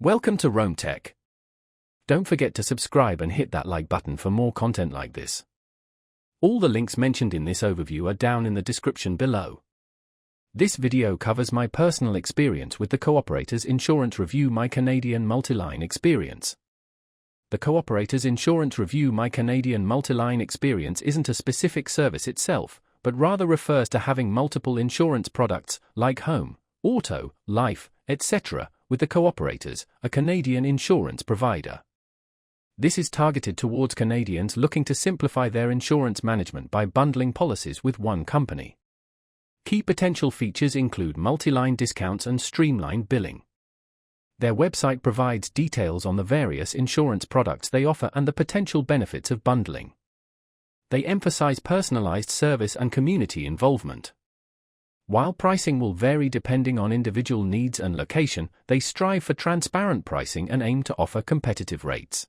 Welcome to Rome Tech. Don't forget to subscribe and hit that like button for more content like this. All the links mentioned in this overview are down in the description below. This video covers my personal experience with the Cooperators Insurance Review My Canadian Multiline Experience. The Cooperators Insurance Review My Canadian Multiline Experience isn't a specific service itself, but rather refers to having multiple insurance products like home, auto, life, etc., with the Cooperators, a Canadian insurance provider. This is targeted towards Canadians looking to simplify their insurance management by bundling policies with one company. Key potential features include multi-line discounts and streamlined billing. Their website provides details on the various insurance products they offer and the potential benefits of bundling. They emphasize personalized service and community involvement. While pricing will vary depending on individual needs and location, they strive for transparent pricing and aim to offer competitive rates.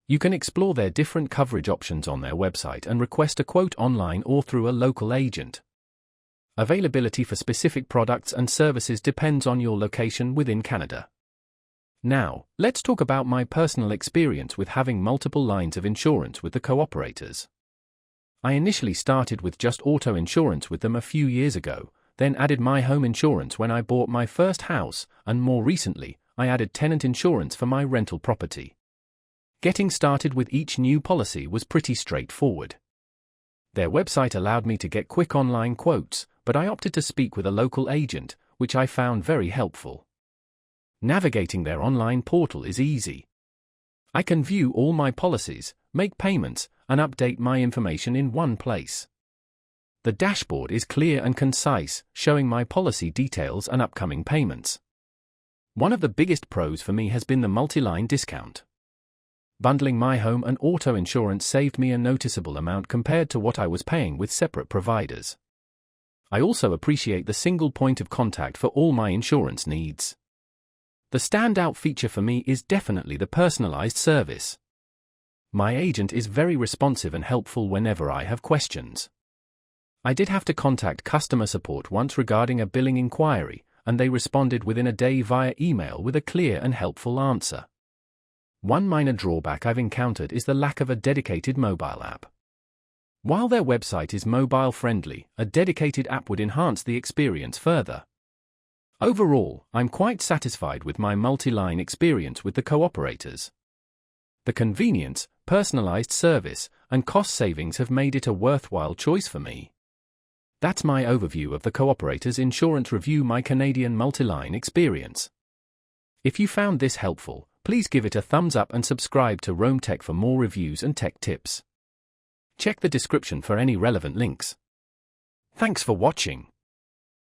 You can explore their different coverage options on their website and request a quote online or through a local agent. Availability for specific products and services depends on your location within Canada. Now, let's talk about my personal experience with having multiple lines of insurance with the Cooperators. I initially started with just auto insurance with them a few years ago, then added my home insurance when I bought my first house, and more recently, I added tenant insurance for my rental property. Getting started with each new policy was pretty straightforward. Their website allowed me to get quick online quotes, but I opted to speak with a local agent, which I found very helpful. Navigating their online portal is easy. I can view all my policies, make payments, and update my information in one place. The dashboard is clear and concise, showing my policy details and upcoming payments. One of the biggest pros for me has been the multi-line discount. Bundling my home and auto insurance saved me a noticeable amount compared to what I was paying with separate providers. I also appreciate the single point of contact for all my insurance needs. The standout feature for me is definitely the personalized service. My agent is very responsive and helpful whenever I have questions. I did have to contact customer support once regarding a billing inquiry, and they responded within a day via email with a clear and helpful answer. One minor drawback I've encountered is the lack of a dedicated mobile app. While their website is mobile-friendly, a dedicated app would enhance the experience further. Overall, I'm quite satisfied with my multi-line experience with the Cooperators. The convenience, personalized service, and cost savings have made it a worthwhile choice for me. That's my overview of the Cooperators Insurance Review My Canadian Multiline Experience. If you found this helpful, please give it a thumbs up and subscribe to Rome Tech for more reviews and tech tips. Check the description for any relevant links. Thanks for watching.